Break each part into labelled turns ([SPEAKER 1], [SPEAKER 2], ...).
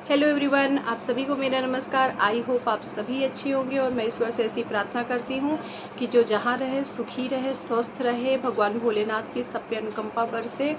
[SPEAKER 1] Hello everyone, आप सभी को मेरा नमस्कार। आई होप आप सभी अच्छे होंगे और मैं ईश्वर से ऐसी प्रार्थना करती हूँ कि जो जहाँ रहे सुखी रहे, स्वस्थ रहे, भगवान भोलेनाथ की सब पे अनुकंपा बरसे।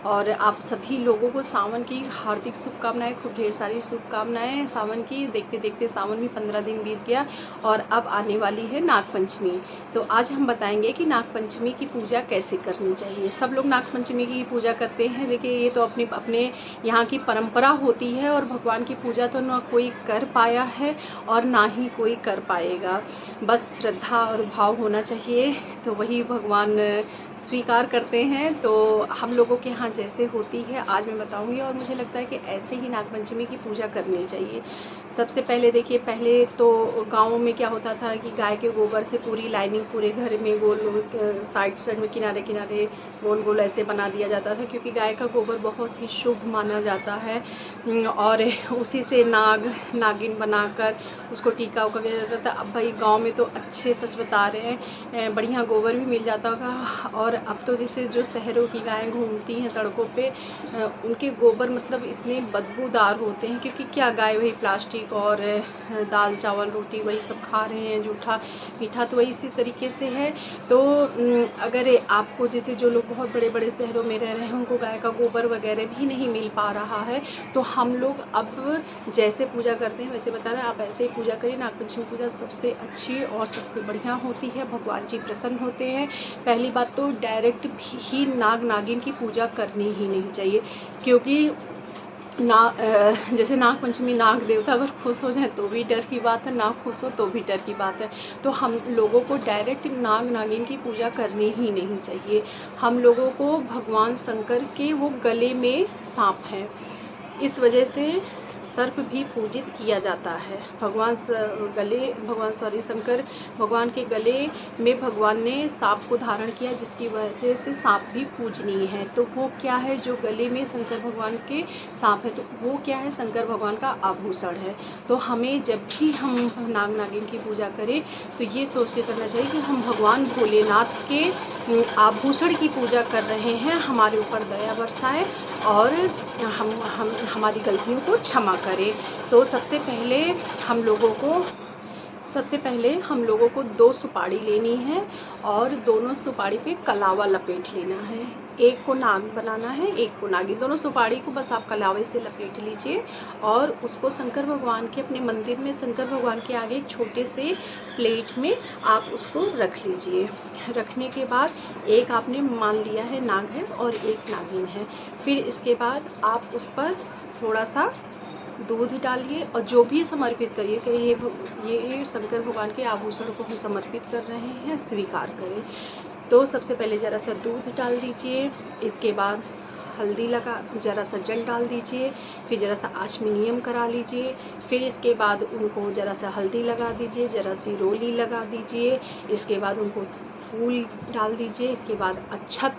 [SPEAKER 1] और आप सभी लोगों को सावन की हार्दिक शुभकामनाएं, खूब ढेर सारी शुभकामनाएं सावन की। देखते देखते सावन भी 15 दिन बीत गया और अब आने वाली है नागपंचमी। तो आज हम बताएंगे कि नागपंचमी की पूजा कैसे करनी चाहिए। सब लोग नागपंचमी की पूजा करते हैं। देखिए, ये तो अपने यहाँ की परंपरा होती है और भगवान की पूजा तो ना कोई कर पाया है और ना ही कोई कर पाएगा। बस श्रद्धा और भाव होना चाहिए तो वही भगवान स्वीकार करते हैं। तो हम लोगों के यहाँ जैसे होती है आज मैं बताऊंगी और मुझे लगता है कि ऐसे ही नागपंचमी की पूजा करनी चाहिए। सबसे पहले देखिए, पहले तो गाँव में क्या होता था कि गाय के गोबर से पूरी लाइनिंग पूरे घर में गोल साइड साइड में किनारे किनारे गोल गोल ऐसे बना दिया जाता था, क्योंकि गाय का गोबर बहुत ही शुभ माना जाता है। और उसी से नागिन बनाकर उसको टीका उका किया जाता था। अब भाई गांव में तो अच्छे, सच बता रहे हैं, बढ़िया गोबर भी मिल जाता होगा। और अब तो जैसे जो शहरों की गायें घूमती हैं सड़कों पे, उनके गोबर मतलब इतने बदबूदार होते हैं, क्योंकि क्या गाय वही प्लास्टिक और दाल चावल रोटी वही सब खा रहे हैं, जूठा मीठा तो वही इसी तरीके से है। तो अगर आपको जैसे जो लोग बहुत बड़े बड़े शहरों में रह रहे हैं उनको गाय का गोबर वगैरह भी नहीं मिल पा रहा है, तो हम लोग अब जैसे पूजा करते हैं वैसे बता रहे हैं, आप ऐसे ही पूजा करिए। नागपंचमी पूजा सबसे अच्छी और सबसे बढ़िया होती है, भगवान जी प्रसन्न होते हैं। पहली बात तो डायरेक्ट ही नाग नागिन की पूजा करनी ही नहीं चाहिए, क्योंकि जैसे नागपंचमी नाग देवता अगर खुश हो जाए तो भी डर की बात है, ना खुश हो तो भी डर की बात है। तो हम लोगों को डायरेक्ट नाग नागिन की पूजा करनी ही नहीं चाहिए। हम लोगों को भगवान शंकर के वो गले में सांप है, इस वजह से सर्प भी पूजित किया जाता है। शंकर भगवान के गले में भगवान ने सांप को धारण किया, जिसकी वजह से सांप भी पूजनीय है। तो वो क्या है, जो गले में शंकर भगवान के सांप है, तो वो क्या है, शंकर भगवान का आभूषण है। तो हमें जब भी हम नाग नागिन की पूजा करें तो ये सोच के करना चाहिए कि हम भगवान भोलेनाथ के आभूषण की पूजा कर रहे हैं, हमारे ऊपर दया बरसाए और हम हमारी गलतियों को क्षमा करें। तो सबसे पहले हम लोगों को 2 सुपारी लेनी है और दोनों सुपारी पे कलावा लपेट लेना है। एक को नाग बनाना है, एक को नागिन। दोनों सुपारी को बस आप कलावे से लपेट लीजिए और उसको शंकर भगवान के अपने मंदिर में शंकर भगवान के आगे एक छोटे से प्लेट में आप उसको रख लीजिए। रखने के बाद एक आपने मान लिया है नाग है और एक नागिन है। फिर इसके बाद आप उस पर थोड़ा सा दूध डालिए और जो भी समर्पित करिए कि ये शंकर भगवान के आभूषण को हम समर्पित कर रहे हैं, स्वीकार करें। तो सबसे पहले ज़रा सा दूध डाल दीजिए, इसके बाद हल्दी लगा, ज़रा सा जल डाल दीजिए, फिर ज़रा सा आचमनियम करा लीजिए। फिर इसके बाद उनको ज़रा सा हल्दी लगा दीजिए, ज़रा सी रोली लगा दीजिए। इसके बाद उनको फूल डाल दीजिए, इसके बाद अक्षत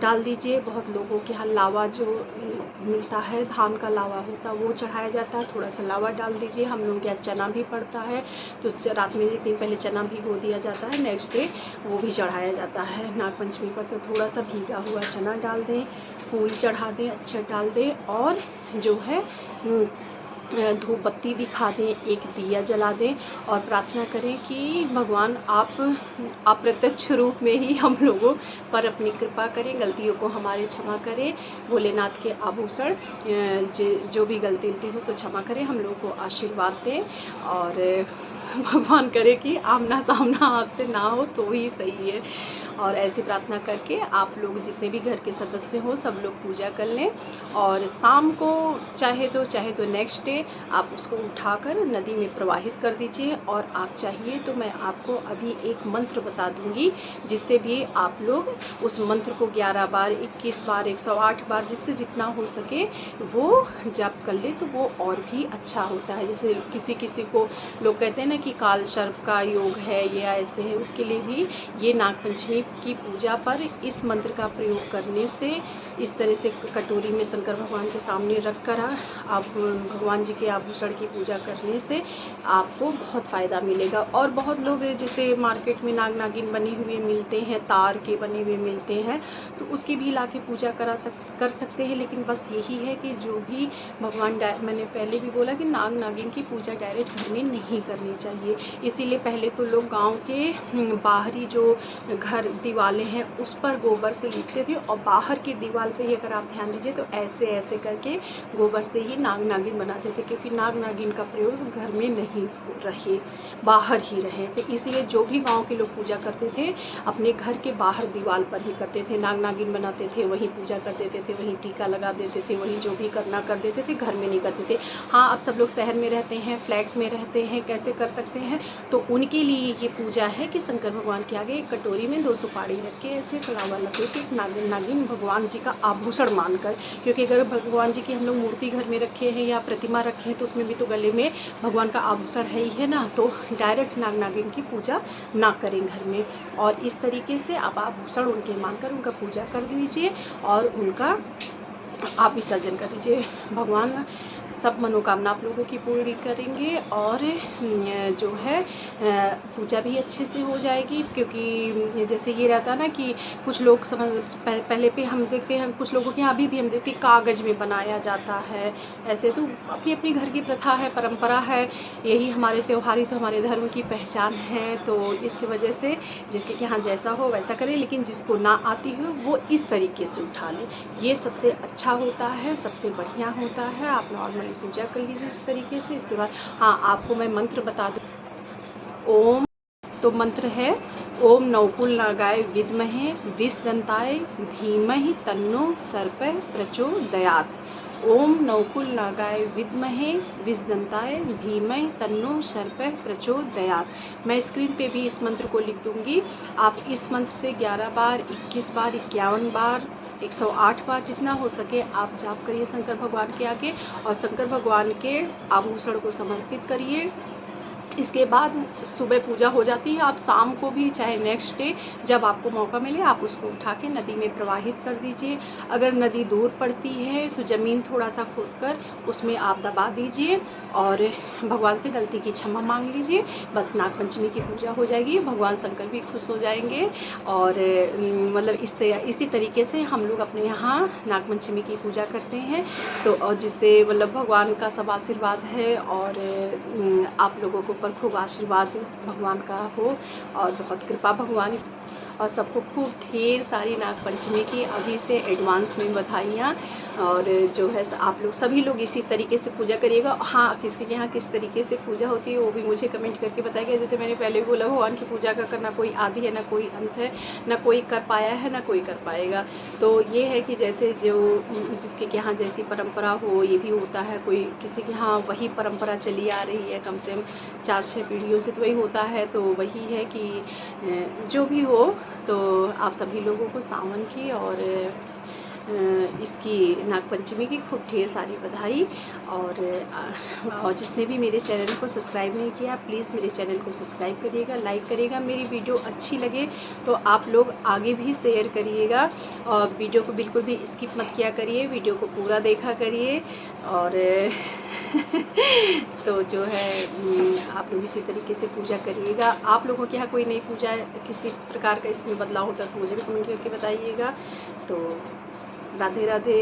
[SPEAKER 1] डाल दीजिए। बहुत लोगों के यहाँ लावा जो मिलता है, धान का लावा होता है, वो चढ़ाया जाता है। थोड़ा सा लावा डाल दीजिए। हम लोगों के यहाँ चना भी पड़ता है, तो रात में एक दिन पहले चना भिगो दिया जाता है, नेक्स्ट डे वो भी चढ़ाया जाता है नागपंचमी पर। तो थोड़ा सा भीगा हुआ चना डाल दें, फूल चढ़ा दें, अक्षत डाल दें और जो है धूप बत्ती दिखा दें, एक दिया जला दें और प्रार्थना करें कि भगवान आप अप्रत्यक्ष रूप में ही हम लोगों पर अपनी कृपा करें, गलतियों को हमारे क्षमा करें। भोलेनाथ के आभूषण जो भी गलती हो तो क्षमा करें, हम लोगों को आशीर्वाद दें और भगवान करे कि आमना सामना आपसे ना हो तो ही सही है। और ऐसी प्रार्थना करके आप लोग जितने भी घर के सदस्य हो सब लोग पूजा कर लें और शाम को चाहे तो नेक्स्ट डे आप उसको उठाकर नदी में प्रवाहित कर दीजिए। और आप चाहिए तो मैं आपको अभी एक मंत्र बता दूंगी, जिससे भी आप लोग उस मंत्र को 11 बार, 21 बार, 108 बार, जिससे जितना हो सके वो जप कर ले तो वो और भी अच्छा होता है। जैसे किसी को लोग कहते हैं ना कि काल सर्प का योग है या ऐसे है, उसके लिए भी ये नागपंचमी की पूजा पर इस मंत्र का प्रयोग करने से, इस तरह से कटोरी में शंकर भगवान के सामने रख कर आप भगवान जी के आभूषण की पूजा करने से आपको बहुत फ़ायदा मिलेगा। और बहुत लोग जैसे मार्केट में नाग नागिन बने हुए मिलते हैं, तार के बने हुए मिलते हैं, तो उसकी भी ला के पूजा कर सकते हैं। लेकिन बस यही है कि जो भी भगवान, मैंने पहले भी बोला कि नाग नागिन की पूजा डायरेक्ट घर में नहीं करनी चाहिए। इसीलिए पहले तो लोग गांव के बाहरी जो घर दीवारें हैं उस पर गोबर से लिपते थे, और बाहर की दीवार पे ही अगर आप ध्यान दीजिए तो ऐसे ऐसे करके गोबर से ही नाग नागिन बनाते थे, क्योंकि नाग नागिन का प्रयोग घर में नहीं रहे, बाहर ही रहे। तो इसीलिए जो भी गांव के लोग पूजा करते थे अपने घर के बाहर दीवार पर ही करते थे, नाग नागिन बनाते थे, वहीं पूजा कर देते थे, वहीं टीका लगा देते थे, वहीं जो भी करना कर देते थे, घर में नहीं करते थे। हाँ, अब सब लोग शहर में रहते हैं, फ्लैट में रहते हैं, कैसे कर सकते हैं, तो उनके लिए ये पूजा है कि शंकर भगवान के आगे एक कटोरी में 2 सुपारी रख के ऐसे कलावा लपेट एक नागिन भगवान जी का आभूषण मानकर, क्योंकि अगर भगवान जी की हम लोग मूर्ति घर में रखे हैं या प्रतिमा रखे हैं तो उसमें भी तो गले में भगवान का आभूषण है ही है ना, तो डायरेक्ट नाग नागिन की पूजा ना करें घर में। और इस तरीके से आप आभूषण उनके मानकर उनका पूजा कर दीजिए और उनका आप विसर्जन कर दीजिए। भगवान सब मनोकामना आप लोगों की पूरी करेंगे और जो है पूजा भी अच्छे से हो जाएगी। क्योंकि जैसे ये रहता है ना कि कुछ लोग पहले पे हम देखते हैं, कुछ लोगों के यहाँ अभी भी हम देखते हैं कागज़ में बनाया जाता है, ऐसे तो अपनी अपनी घर की प्रथा है, परंपरा है, यही हमारे त्योहार ही तो हमारे धर्म की पहचान है। तो इस वजह से जिसके यहाँ जैसा हो वैसा करे, लेकिन जिसको ना आती हो वो इस तरीके से उठा ले, ये सबसे अच्छा होता है, सबसे बढ़िया होता है। आप नॉर्मली पूजा कर लीजिए इस तरीके से। इसके बाद हाँ, आपको मैं मंत्र बता दूँ। ओम, तो मंत्र है ओम नवकुल नागाय विद्महे विषदंताय धीमहि तन्नो सर्पः प्रचोदयात्। ओम नवकुल नागाय विद्महे विषदंताय धीमहि तन्नो सर्पः प्रचोदयात्। मैं स्क्रीन पे भी इस मंत्र को लिख दूंगी। आप इस मंत्र से 11 बार, 21 बार, 51 बार, 108 बार जितना हो सके आप जाप करिए शंकर भगवान के आगे, और शंकर भगवान के आभूषण को समर्पित करिए। इसके बाद सुबह पूजा हो जाती है, आप शाम को भी चाहे नेक्स्ट डे जब आपको मौका मिले आप उसको उठा के नदी में प्रवाहित कर दीजिए। अगर नदी दूर पड़ती है तो ज़मीन थोड़ा सा खोदकर उसमें आप दबा दीजिए और भगवान से गलती की क्षमा मांग लीजिए। बस नागपंचमी की पूजा हो जाएगी, भगवान शंकर भी खुश हो जाएंगे। और मतलब इसी तरीके से हम लोग अपने यहाँ नागपंचमी की पूजा करते हैं। तो और जिससे मतलब भगवान का सब आशीर्वाद है और आप लोगों को पर खूब आशीर्वाद भगवान का हो और बहुत कृपा भगवान, और सबको खूब ढेर सारी नागपंचमी की अभी से एडवांस में बधाइयाँ। और जो है आप लोग सभी लोग इसी तरीके से पूजा करिएगा। हाँ, किसके यहाँ किस तरीके से पूजा होती है वो भी मुझे कमेंट करके बताइएगा। जैसे मैंने पहले भी बोला, भगवान की पूजा का करना कोई आदि है ना कोई अंत है, ना कोई कर पाया है ना कोई कर पाएगा। तो ये है कि जैसे जो जिसके यहाँ जैसी परंपरा हो ये भी होता है, कोई किसी के यहाँ वही परंपरा चली आ रही है कम से कम 4-6 पीढ़ियों से, तो वही होता है। तो वही है कि जो भी हो, तो आप सभी लोगों को सावन की और इसकी नागपंचमी की खूब ढेर सारी बधाई। और जिसने भी मेरे चैनल को सब्सक्राइब नहीं किया प्लीज़ मेरे चैनल को सब्सक्राइब करिएगा, लाइक करिएगा। मेरी वीडियो अच्छी लगे तो आप लोग आगे भी शेयर करिएगा और वीडियो को बिल्कुल भी स्किप मत किया करिए, वीडियो को पूरा देखा करिए। और तो जो है आप लोग इसी तरीके से पूजा करिएगा। आप लोगों के यहाँ कोई नई पूजा किसी प्रकार का इसमें बदलाव होता है तो मुझे भी कमेंट करके बताइएगा। तो राधे राधे।